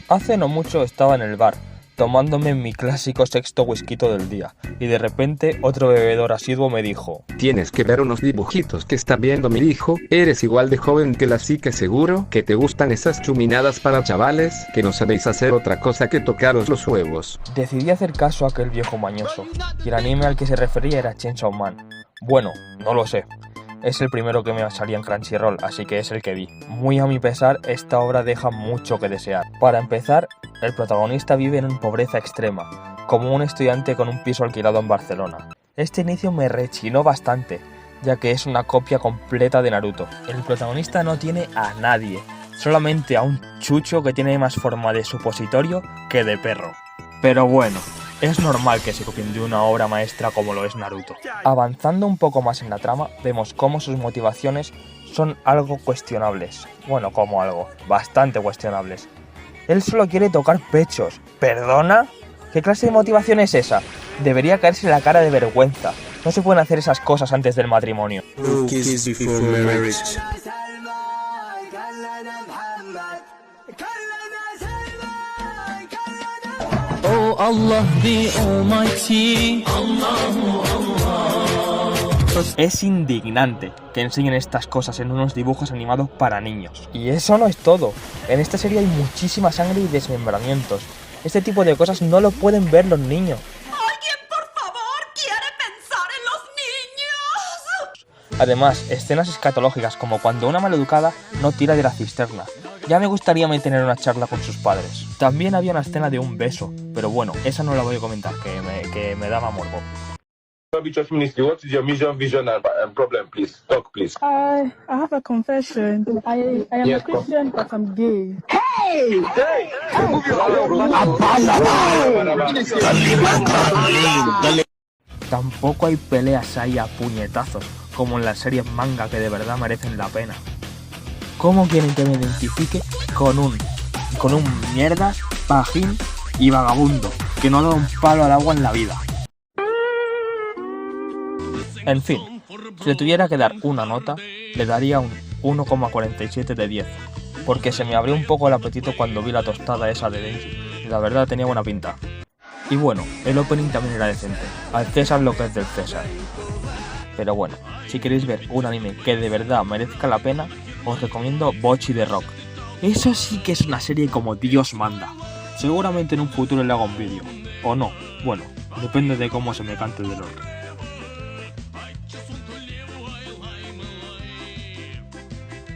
Hace no mucho estaba en el bar, tomándome mi clásico sexto whisky del día, y de repente otro bebedor asiduo me dijo: tienes que ver unos dibujitos que está viendo mi hijo, eres igual de joven que él, así que seguro que te gustan esas chuminadas para chavales que no sabéis hacer otra cosa que tocaros los huevos. Decidí hacer caso a aquel viejo mañoso, y el anime al que se refería era Chainsaw Man. Bueno, no lo sé. Es el primero que me salía en Crunchyroll, así que es el que vi. Muy a mi pesar, esta obra deja mucho que desear. Para empezar, el protagonista vive en pobreza extrema, como un estudiante con un piso alquilado en Barcelona. Este inicio me rechinó bastante, ya que es una copia completa de Naruto. El protagonista no tiene a nadie, solamente a un chucho que tiene más forma de supositorio que de perro. Pero bueno, es normal que se copien de una obra maestra como lo es Naruto. Avanzando un poco más en la trama, vemos cómo sus motivaciones son algo cuestionables. Bueno, como algo, bastante cuestionables. Él solo quiere tocar pechos. ¿Perdona? ¿Qué clase de motivación es esa? Debería caerse la cara de vergüenza. No se pueden hacer esas cosas antes del matrimonio. Oh Allah the Almighty. Es indignante que enseñen estas cosas en unos dibujos animados para niños. Y eso no es todo. En esta serie hay muchísima sangre y desmembramientos. Este tipo de cosas no lo pueden ver los niños. ¿Alguien, por favor, quiere pensar en los niños? Además, escenas escatológicas como cuando una maleducada no tira de la cisterna. Ya me gustaría tener una charla con sus padres. También había una escena de un beso, pero bueno, esa no la voy a comentar, que me daba morbo. Church ministry, what is your mission, vision, and problem, please? Talk, please. I have a confession. I am a Christian, but I'm gay. Tampoco hay peleas ahí a puñetazos, como en las series manga que de verdad merecen la pena. ¿Cómo quieren que me identifique con un mierdas, pajín y vagabundo, que no da un palo al agua en la vida? En fin, si le tuviera que dar una nota, le daría un 1,47 de 10, porque se me abrió un poco el apetito cuando vi la tostada esa de Denji, y la verdad tenía buena pinta. Y bueno, el opening también era decente, al César lo que es del César. Pero bueno, si queréis ver un anime que de verdad merezca la pena, os recomiendo Bocchi the Rock. Eso sí que es una serie como Dios manda. Seguramente en un futuro le hago un vídeo, o no, bueno, depende de cómo se me cante el dolor.